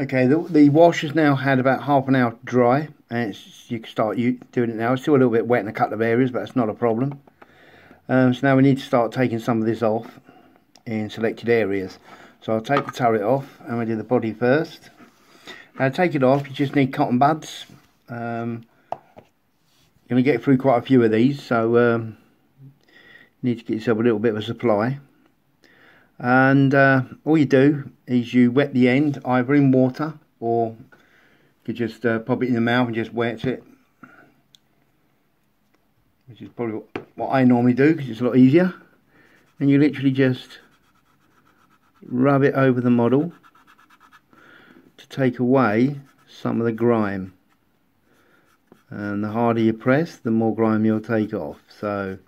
Okay, the wash has now had about half an hour to dry, and you can start doing it now. It's still a little bit wet in a couple of areas, but it's not a problem. So now we need to start taking some of this off in selected areas. So I'll take the turret off, and we'll do the body first. Now to take it off, you just need cotton buds. You're going to get through quite a few of these, so you need to get yourself a little bit of a supply. And all you do is you wet the end either in water, or you could just pop it in the mouth and just wet it, which is probably what I normally do because it's a lot easier. And you literally just rub it over the model to take away some of the grime, and the harder you press, the more grime you'll take off. So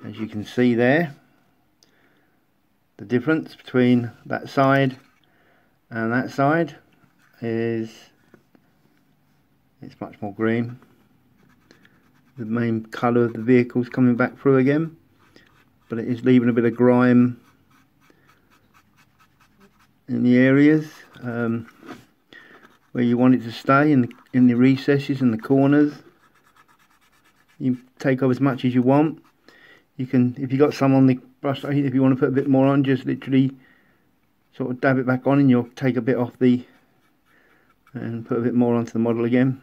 as you can see there, the difference between that side and that side is it's much more green. The main colour of the vehicle is coming back through again, but it is leaving a bit of grime in the areas where you want it to stay, in the recesses and the corners. You take off as much as you want. You can, if you got some on the brush, if you want to put a bit more on, just literally sort of dab it back on, and you'll take a bit off and put a bit more onto the model again.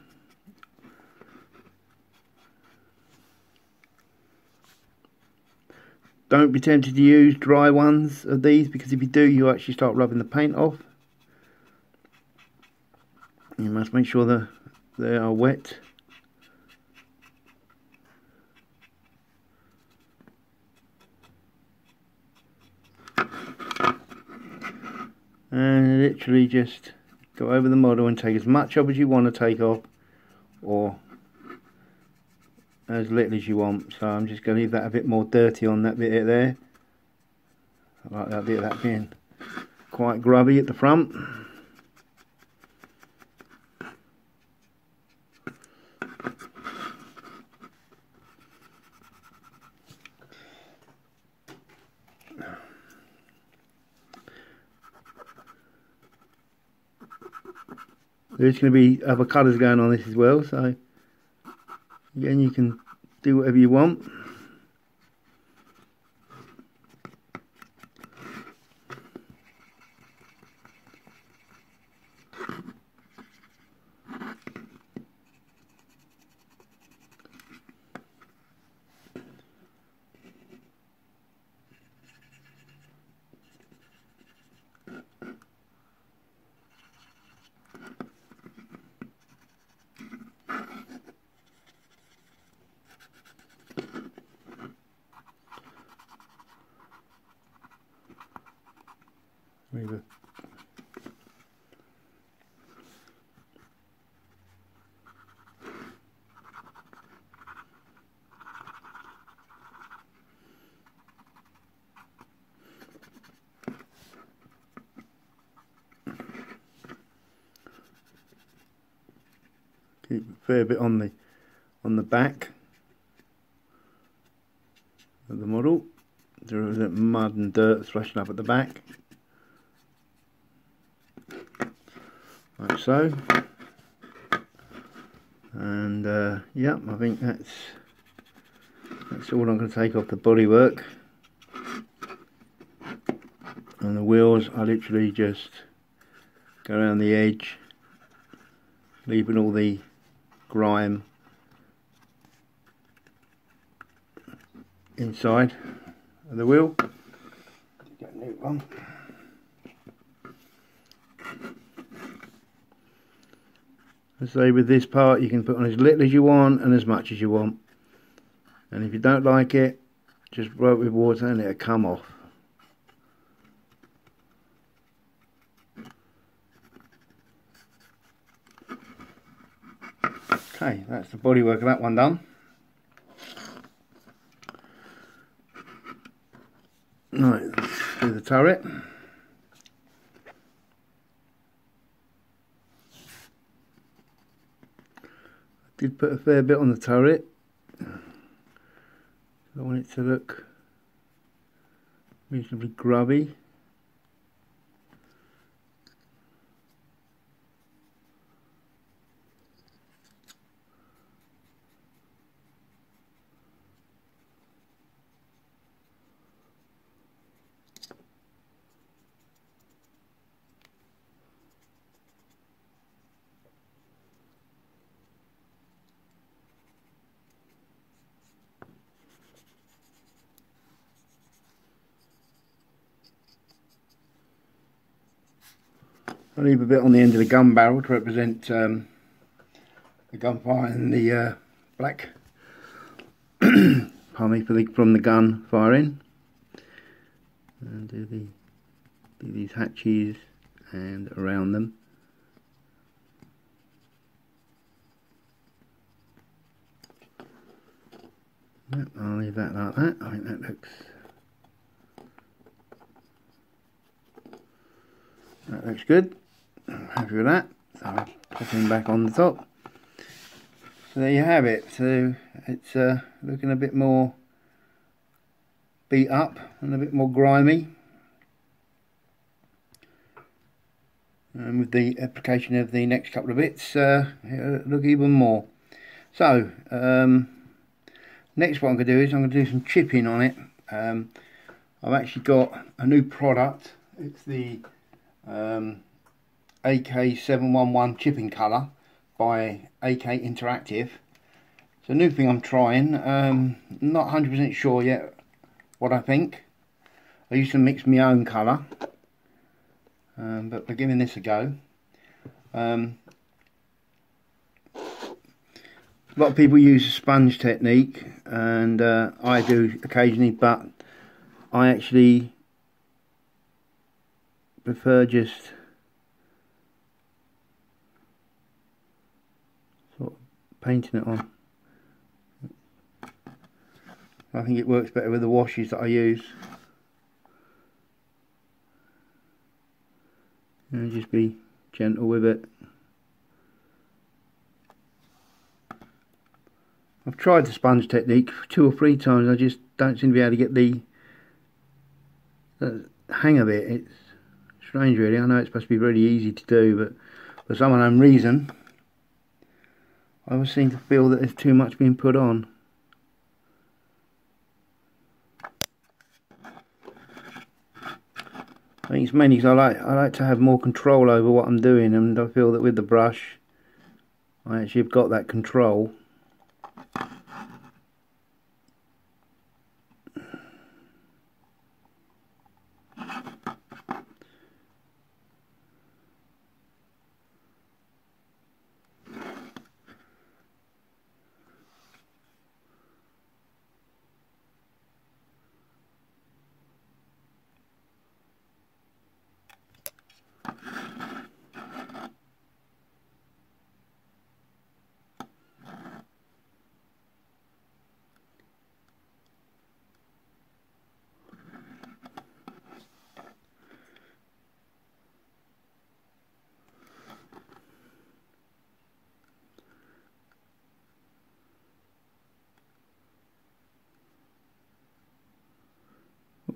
Don't be tempted to use dry ones of these, because if you do, you actually start rubbing the paint off. You must make sure that they are wet. And literally just go over the model and take as much off as you want to take off, or as little as you want. So I'm just going to leave that a bit more dirty on that bit there. I like that bit of that being quite grubby at the front. There's going to be other colours going on this as well, so again you can do whatever you want. Keep a fair bit on the back of the model. There is mud and dirt splashing up at the back, like so. And yeah, I think that's all I'm going to take off the bodywork. And the wheels, I literally just go around the edge, leaving all the grime inside of the wheel. Get a new one. I say with this part, you can put on as little as you want and as much as you want, and if you don't like it, just rub it with water and it'll come off. Okay, that's the bodywork of that one done. Right, let's do the turret. I did put a fair bit on the turret. I want it to look reasonably grubby. I'll leave a bit on the end of the gun barrel to represent the gunfire and the black pardon me, from the gun firing, and do these hatches and around them. Yep, I'll leave that like that. I think that looks good. I'm happy with that. So I'll pop him back on the top. So there you have it. So it's looking a bit more beat up and a bit more grimy, and with the application of the next couple of bits it'll look even more. So next what I'm going to do is I'm going to do some chipping on it. I've actually got a new product. It's the AK711 chipping colour by AK Interactive. It's a new thing I'm trying. Not 100% sure yet what I think. I used to mix my own colour, but we're giving this a go. A lot of people use a sponge technique, and I do occasionally, but I actually prefer just sort of painting it on. I think it works better with the washes that I use. And just be gentle with it. I've tried the sponge technique 2 or 3 times. I just don't seem to be able to get the hang of it. It's strange really. I know it's supposed to be really easy to do, but for some unknown reason I always seem to feel that there's too much being put on. I think it's mainly because I like to have more control over what I'm doing, and I feel that with the brush I actually have got that control.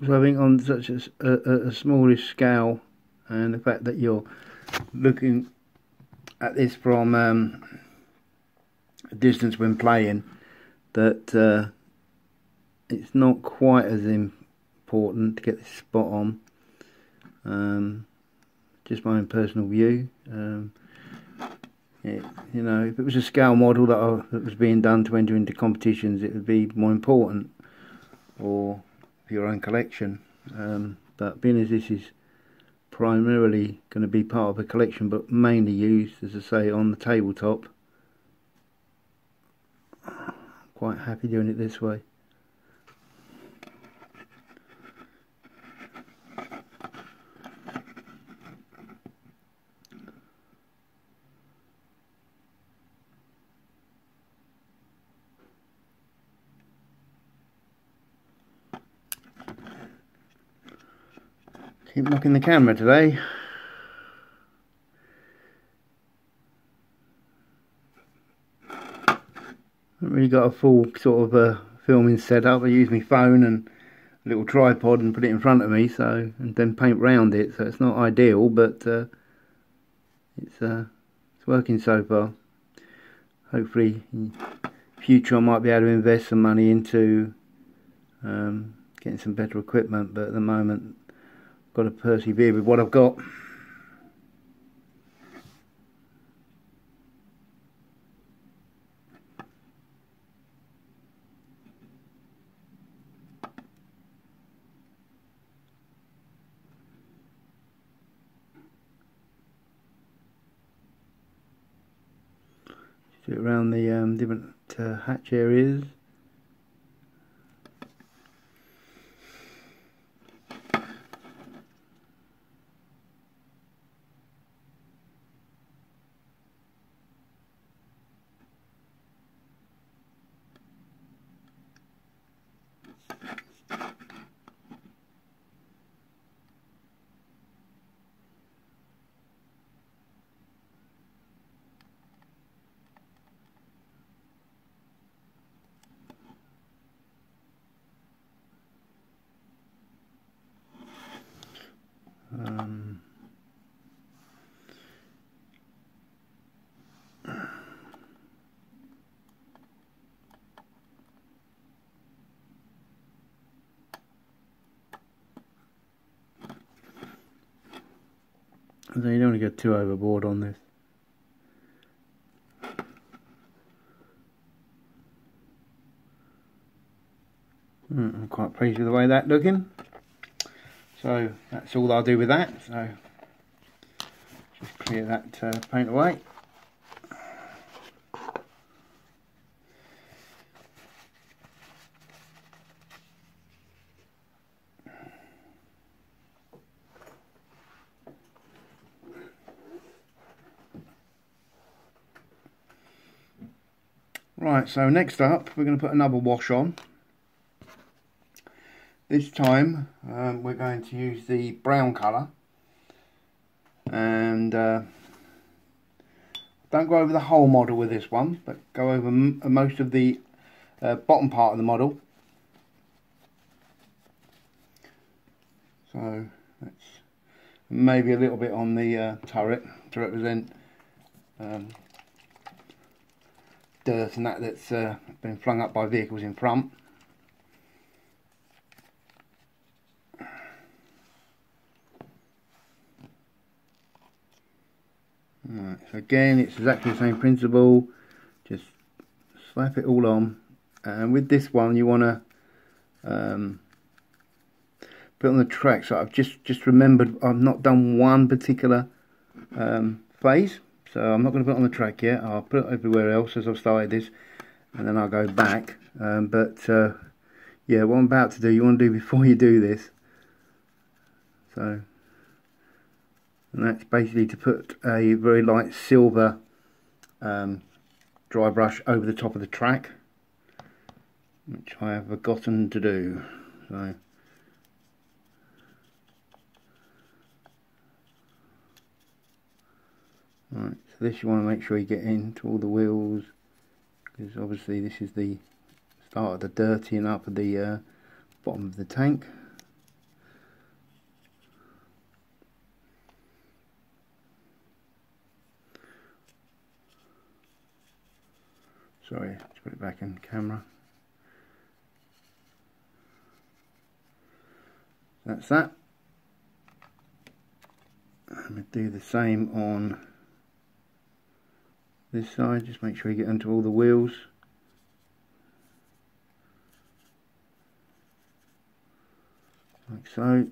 So I think on such a smallish scale, and the fact that you're looking at this from a distance when playing, that it's not quite as important to get this spot on. Just my own personal view. You know, if it was a scale model that was being done to enter into competitions, it would be more important, or for your own collection. But being as this is primarily going to be part of a collection, but mainly used, as I say, on the tabletop, I'm quite happy doing it this way. Keep knocking the camera today. Haven't really got a full sort of filming setup. I use my phone and a little tripod and put it in front of me, so, and then paint round it. So it's not ideal, but it's working so far. Hopefully in future I might be able to invest some money into getting some better equipment, but at the moment got to persevere with what I've got. do it around the different hatch areas. So you don't want to get too overboard on this. I'm quite pleased with the way that's looking. So that's all I'll do with that. So just clear that paint away. Right, so next up we're going to put another wash on. This time we're going to use the brown colour, and don't go over the whole model with this one, but go over most of the bottom part of the model. So that's maybe a little bit on the turret to represent dirt and that's been flung up by vehicles in front. Right, so again it's exactly the same principle, just slap it all on, and with this one you want to put it on the track. So I've just remembered I've not done one particular phase, so I'm not going to put it on the track yet. I'll put it everywhere else as I've started this, and then I'll go back. Yeah, what I'm about to do, you want to do before you do this. So, and that's basically to put a very light silver dry brush over the top of the track, which I have forgotten to do. So, right, so this you want to make sure you get into all the wheels, because obviously this is the start of the dirtying up of the bottom of the tank. Sorry, let's put it back in camera. That's that. I'm going to do the same on this side. Just make sure you get into all the wheels. Like so.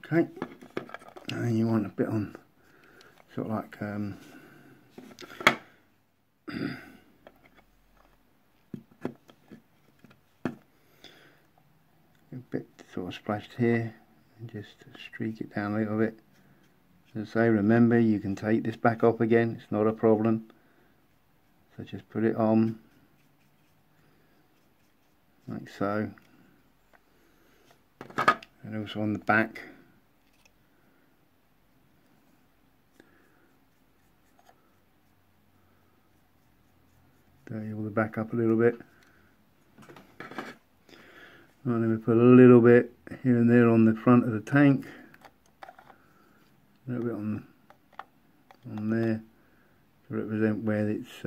Okay. And then you want a bit on, sort of like a bit sort of splashed here, and just streak it down a little bit. As I say, remember you can take this back off again, it's not a problem. So just put it on like so, and also on the back. Dirty all the back up a little bit. And then we put a little bit here and there on the front of the tank. A little bit on there to represent where it's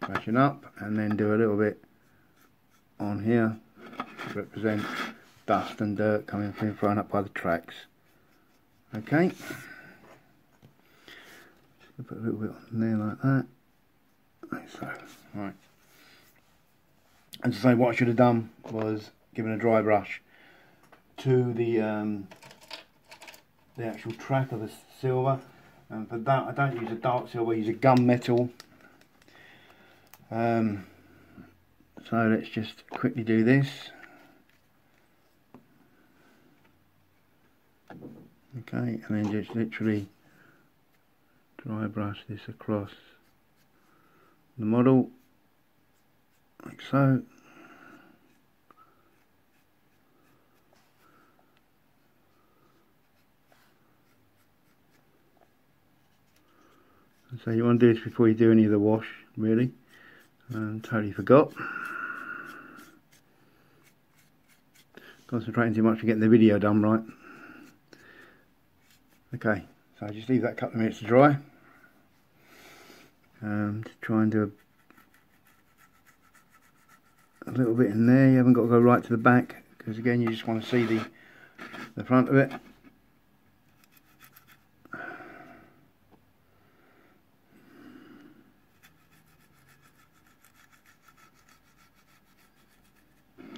flashing up, and then do a little bit on here to represent dust and dirt coming from thrown up by the tracks. Okay. So put a little bit on there like that. Like so. Right. As I say, what I should have done was given a dry brush to the actual track of the silver. And for that I don't use a dark silver, I use a gunmetal. So let's just quickly do this. Okay, and then just literally dry brush this across the model, like so. So you want to do this before you do any of the wash, really. Totally forgot. Concentrating too much on getting the video done right. Okay, so I just leave that a couple of minutes to dry. To try and do a little bit in there. You haven't got to go right to the back, because again you just want to see the front of it.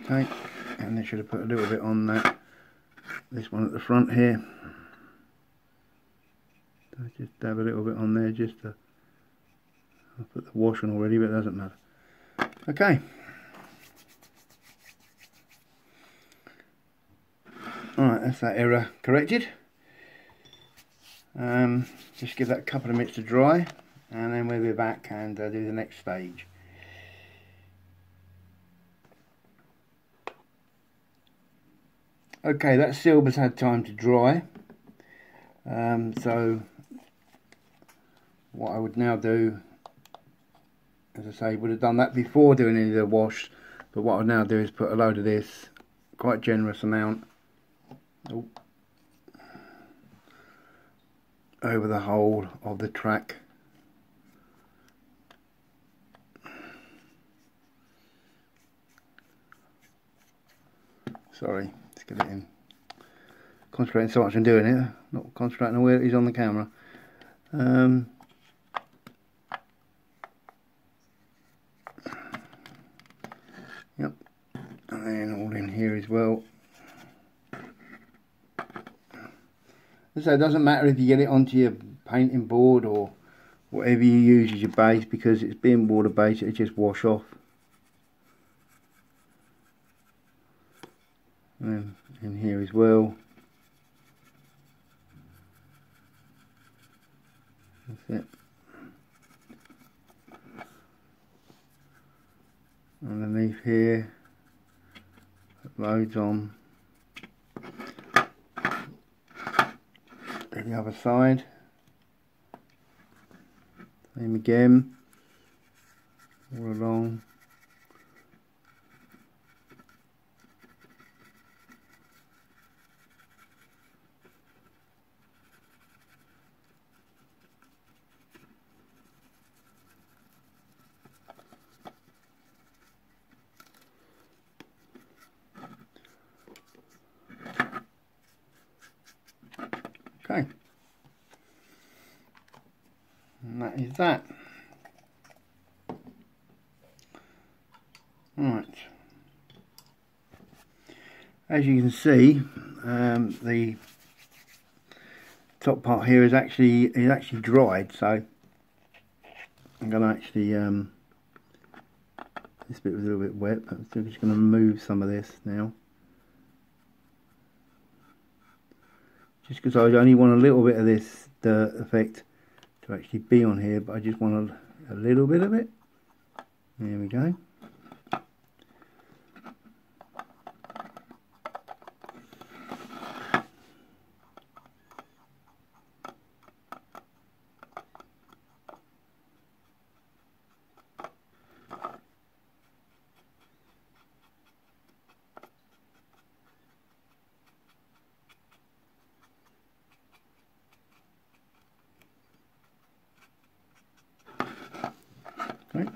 Okay, and they should have put a little bit on this one at the front here. So just dab a little bit on there, just to, I'll put the wash on already, but it doesn't matter. Okay. Alright, that's that error corrected. Just give that a couple of minutes to dry, and then we'll be back and do the next stage. Okay, that silver's had time to dry. So what I would now do, as I say, would have done that before doing any of the wash, but what I'll now do is put a load of this, quite generous amount, over the whole of the track. Sorry, let's get it in. Concentrating so much on doing it, not concentrating on where it is on the camera. Yep, and then all in here as well. So it doesn't matter if you get it onto your painting board or whatever you use as your base, because it's being water based, it just wash off. And in here as well. That's it. Underneath here, put loads on. The other side, same again, all along. Okay, and that is that. Right, as you can see, the top part here is actually dried, so I'm going to actually this bit was a little bit wet, but I'm just going to remove some of this now. Just because I only want a little bit of this dirt effect to actually be on here, but I just want a little bit of it. There we go. Okay.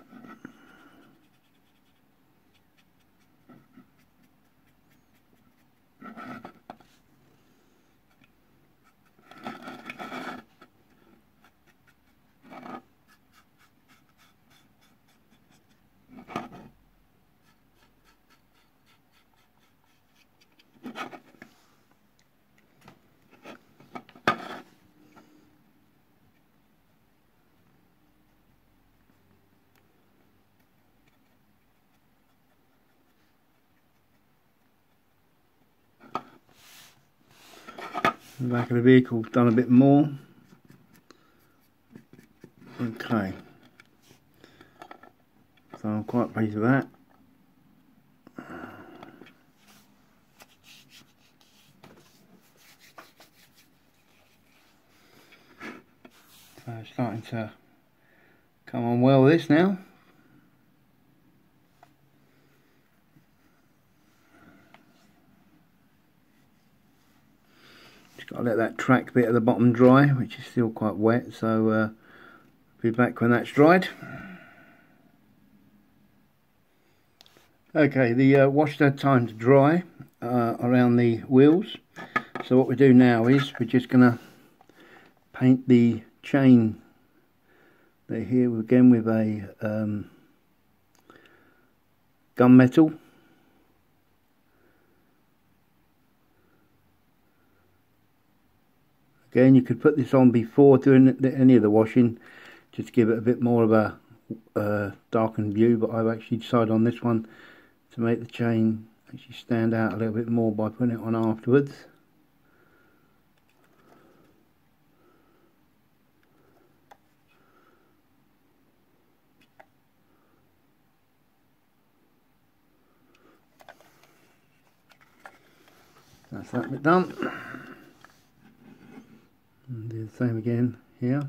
The back of the vehicle done a bit more. Okay, so I'm quite pleased with that. So it's starting to come on well, this now. Just got to let that track bit at the bottom dry, which is still quite wet, so be back when that's dried. Okay, the wash had time to dry around the wheels, so what we do now is we're just going to paint the chain there here again with a gunmetal. Again, you could put this on before doing any of the washing, just to give it a bit more of a darkened view, but I've actually decided on this one to make the chain actually stand out a little bit more by putting it on afterwards. That's that bit done. And do the same again here.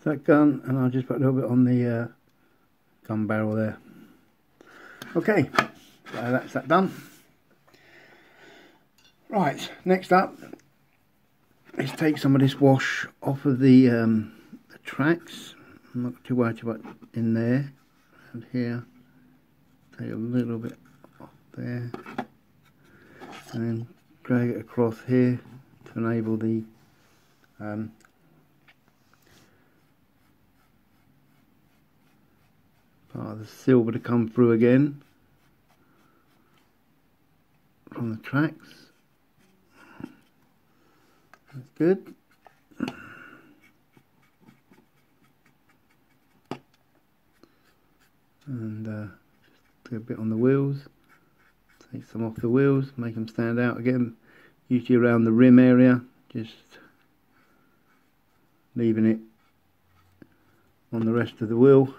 That gun, and I'll just put a little bit on the gun barrel there. Okay, so that's that done. Right, next up, let's take some of this wash off of the tracks. I'm not too worried about in there and here. Take a little bit off there, and then drag it across here to enable the part of the silver to come through again from the tracks. That's good. And just do a bit on the wheels. Take some off the wheels, make them stand out again. Usually around the rim area, just leaving it on the rest of the wheel.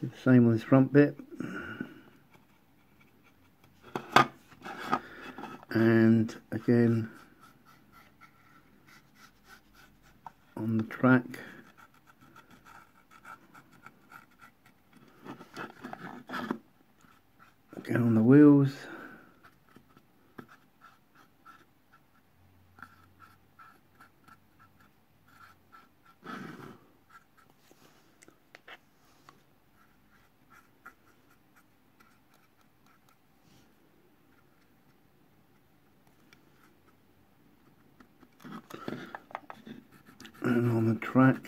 Do the same on this front bit, and again on the track. Again on the wheels. And on the track.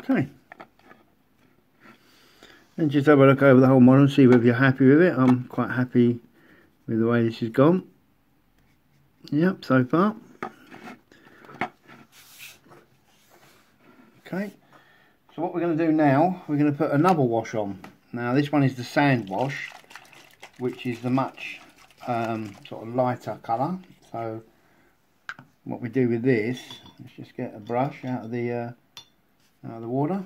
Okay, and just have a look over the whole model and see whether you're happy with it. I'm quite happy with the way this has gone. Yep, so far. Okay, so what we're going to do now, we're going to put another wash on. Now this one is the sand wash, which is the much sort of lighter colour. So what we do with this, let's just get a brush out of the water.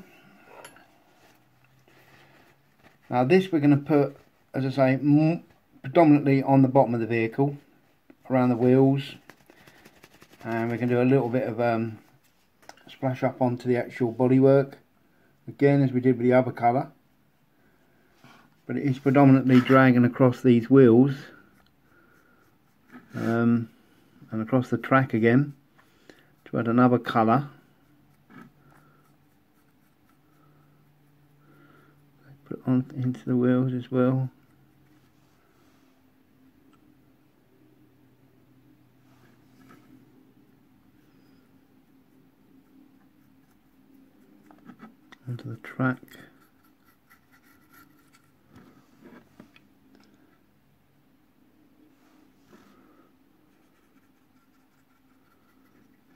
Now this we're going to put, as I say, predominantly on the bottom of the vehicle, around the wheels, and we can do a little bit of splash up onto the actual bodywork, again as we did with the other colour, but it is predominantly dragging across these wheels and across the track again to add another colour. Put it on into the wheels as well. Onto the track.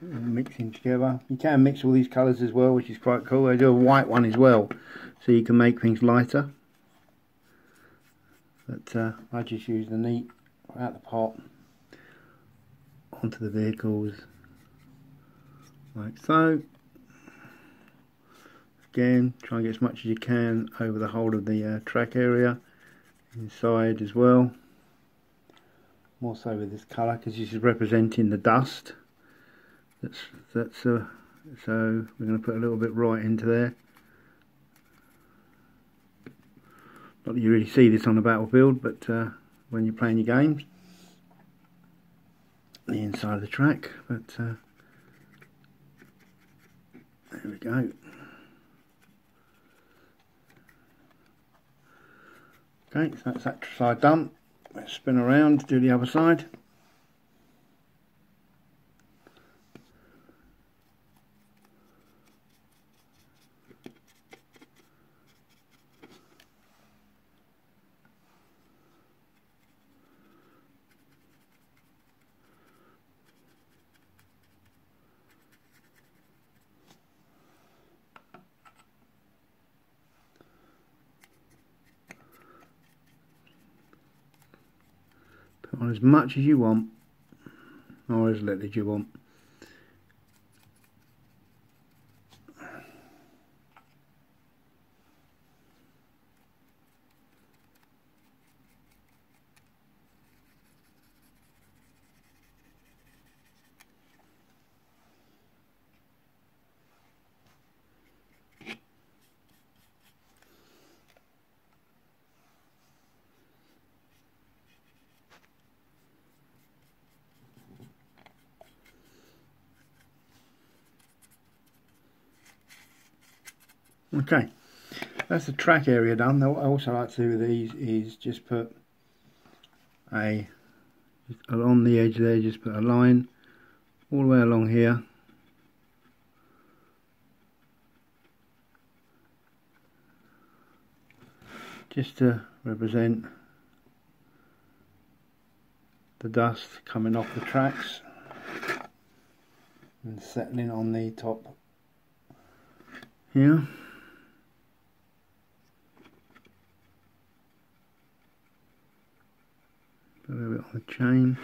Mixing together. You can mix all these colours as well, which is quite cool. I do a white one as well, so you can make things lighter. But I just use the neat out the pot onto the vehicles, like so. Again, try and get as much as you can over the whole of the track area, inside as well. More so with this colour, because this is representing the dust. So we're going to put a little bit right into there. Not that you really see this on the battlefield, but when you're playing your games, the inside of the track. But there we go. Okay, so that's that side done. Let's spin around to do the other side. Put on as much as you want, or as little as you want. Okay, that's the track area done. What I also like to do with these is just put along the edge there, just put a line all the way along here. Just to represent the dust coming off the tracks and settling on the top here. A little bit on the chain.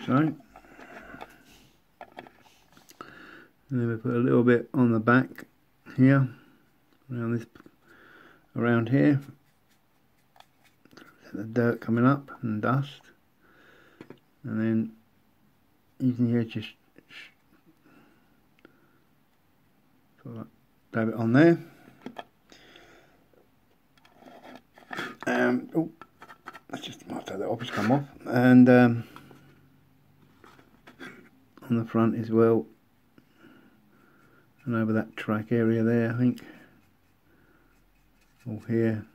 So, and then we put a little bit on the back here, around here. The dirt coming up and dust, and then you can hear just dab it on there. Oh, that's just might take that off, it's come off. And on the front as well, and over that track area there, I think, all here.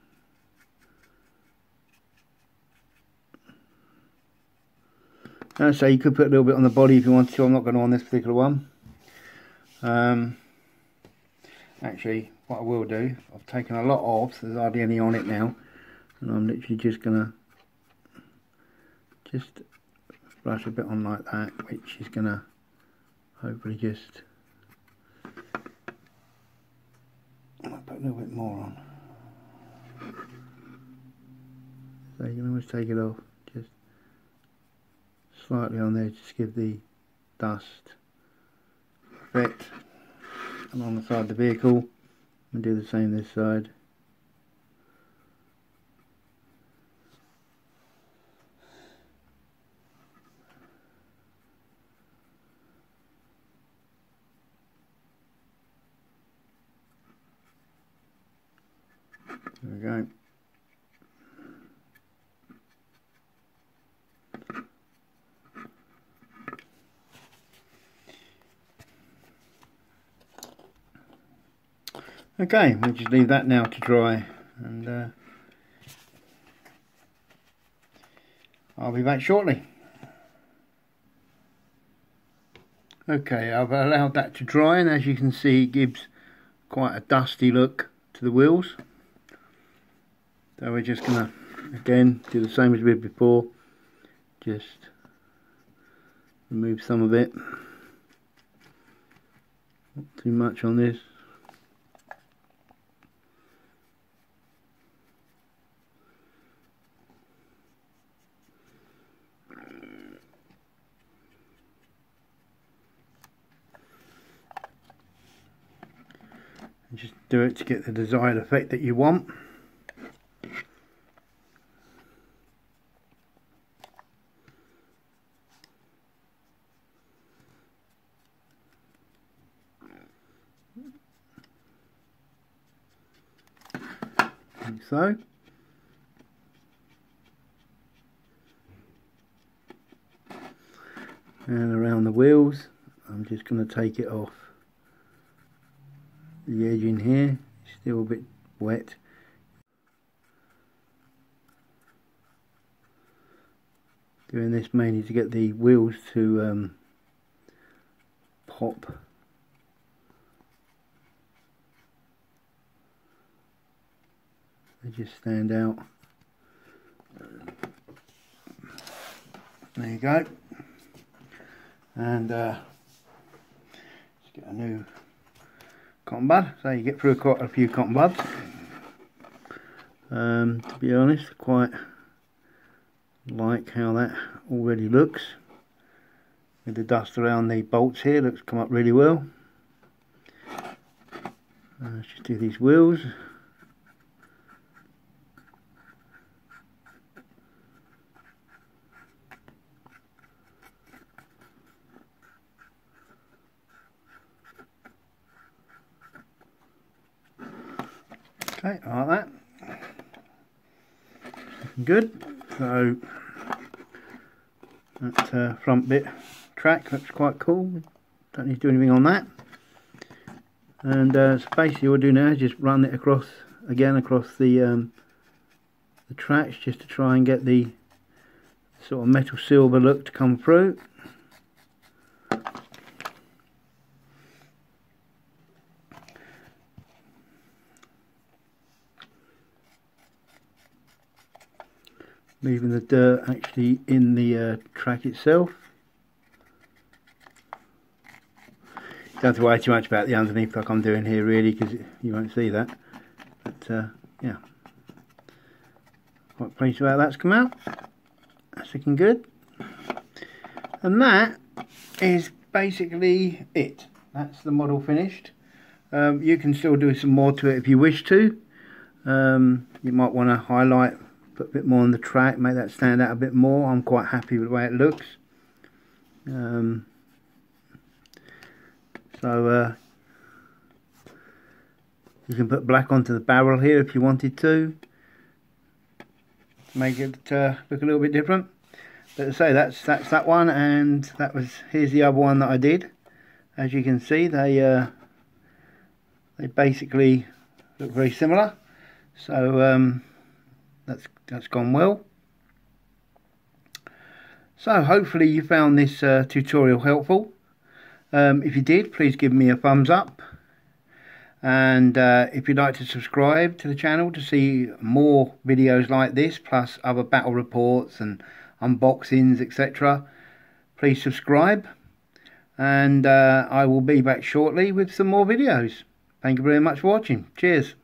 So you could put a little bit on the body if you wanted to. I'm not going to on this particular one. Actually, what I will do, I've taken a lot off, so there's hardly any on it now, and I'm literally just gonna brush a bit on like that, which is gonna hopefully just, I'll put a little bit more on. So you can always take it off, just slightly on there, just give the dust effect along the side of the vehicle, and do the same this side. There we go. Okay, we'll just leave that now to dry, and I'll be back shortly. Okay, I've allowed that to dry, and as you can see, it gives quite a dusty look to the wheels. So we're just gonna again do the same as we did before, just remove some of it, not too much on this. And just do it to get the desired effect that you want. Like so. And around the wheels, I'm just going to take it off the edge in here, still a bit wet. Doing this mainly to get the wheels to pop. They just stand out. There you go. And let's get a new cotton bud. So you get through quite a few cotton buds. To be honest, I quite like how that already looks. With the dust around the bolts here, looks come up really well. Let's just do these wheels. Okay, I like that. Looking good. So that front bit track looks quite cool. Don't need to do anything on that. And so basically what we'll do now is just run it across again across the tracks, just to try and get the sort of metal silver look to come through. Leaving the dirt actually in the track itself. You don't have to worry too much about the underneath like I'm doing here really, because you won't see that. But yeah, quite pleased with how that's come out. That's looking good. And that is basically it. That's the model finished. You can still do some more to it if you wish to. You might want to highlight, put a bit more on the track, make that stand out a bit more. I'm quite happy with the way it looks. So you can put black onto the barrel here if you wanted to make it look a little bit different. But to say that's that one, and here's the other one that I did. As you can see, they basically look very similar. So that's gone well. So hopefully you found this tutorial helpful. If you did, please give me a thumbs up. And if you'd like to subscribe to the channel to see more videos like this, plus other battle reports and unboxings, etc., please subscribe. And I will be back shortly with some more videos. Thank you very much for watching. Cheers.